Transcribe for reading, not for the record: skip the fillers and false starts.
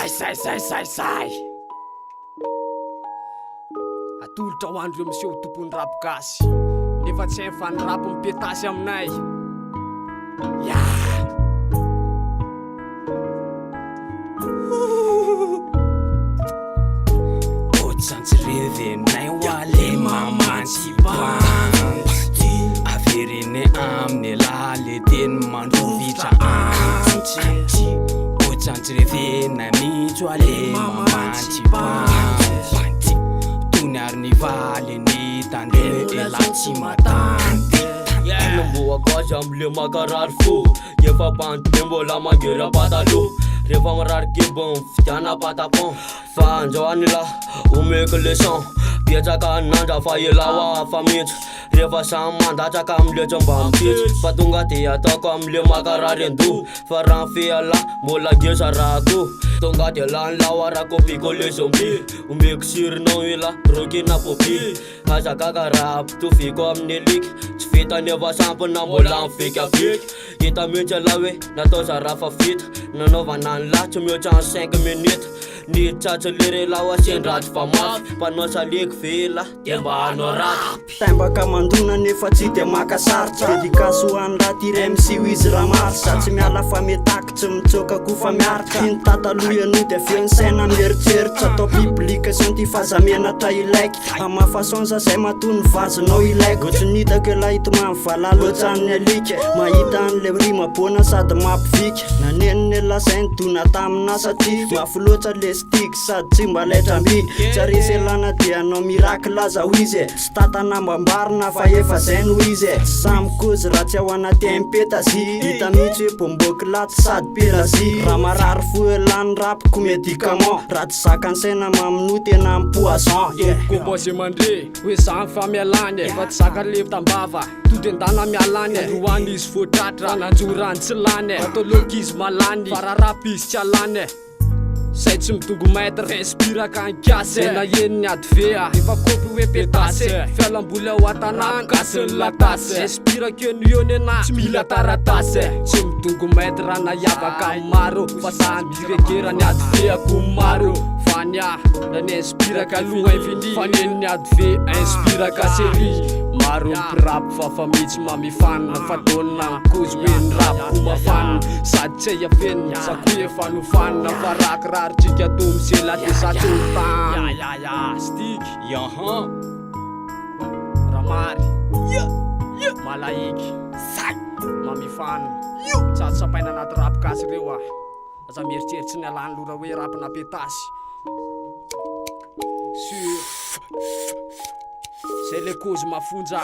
Sai atolotra ho andreo miseho tompony rapogasy nefa tsy hainy fa ny rapo mipetasy aminay otsantsyrevenay hoale mamantsy bantsy averiny amin'ny laly teny mandrovitra antsy otsantsyrevenay mihitsy hoale mamantsy bantsy tony ny valy ny tandre elatsy matanty Namboakazy amle makarary fo efa banty mbola mangery patalo rehefa marary kibon fidiana patapon fa anjoany la omeko leçon biatsaka nandra fa elawa fa mihitsy rehefa samy mandatsaka amle tsomba mipitsy fa tonga de ataoko amle makarary ando fa raha feala mbola ngesa rako tonga de lany lawa rakopiko le zombi omeko sirinao ila rokina popi azakaka raha pitoviko amin'ny liky tsy vitany efa sampona mbola mivikaviky hita mihitsy ala hoe natao zara fa vita nanaovana ny lahy tsy mihoatra ny 5 minutes ny tsatsy lery lawa sendraty fa mafy mpanao saliky vela de mba hanao raty taimbaka mandona nefa tsy de makasaritra dedikaso ho any raty remsi ho izy raha maro sa tsy miala fa metaky tsy mitsoka ko fa miaritra iny tataloiano de aveo ny saina mieritseritra atao publication ty fazamenatra ilaiky amafasonsa zay matony vazinao ilaiko tsy nitako ela hito mamvalaloatsan'ny alika mahita an'le rimabona sady mampiviky naneniny elazainy dona tamina satria mafy loatra le stig sady tsy mba laitramby tsaresy elana dia anao miracle aza ho izy sy tatanambambarina fa efa zay no izy samy kozy raha tsy ao anaty impetazy hita mihitsy hoe bomboky laty sady pelazy raha marary fo elany rapiko médicament raha tsy zakany saina mamino tena poison kobosy mandre hoe samy fa mialany fa tsy zaka le tambava tody andana mialany roany izy voatratra nanjorany tsy lany atao loka izy malany fa raha rapy izy tsy alany say tsy mitongo maître respiraka ankasy na eniny ady vea efa kopy hoe petasy fialambola ho atanany gasiny latasy respirake nione na tsy mila taratasy tsy mitongo maître na iavaka maro fa sany direkerany ady veako maro fanya na ny inspiraka loha infini faneniny ady ve inspiraka série maro mpirapy fa famitsy mamifanina fa donina kozy hoe ny rapiko mafana sady tsy iafenina sakoe efa nofanina fa rakirarytsika to misela de satsotany stig ramary malaiky mamifana tsatsapaina anaty rapikasy reo aza mieritseritsy ny alany lora hoe rapina petasy sur c'est les causes mafunza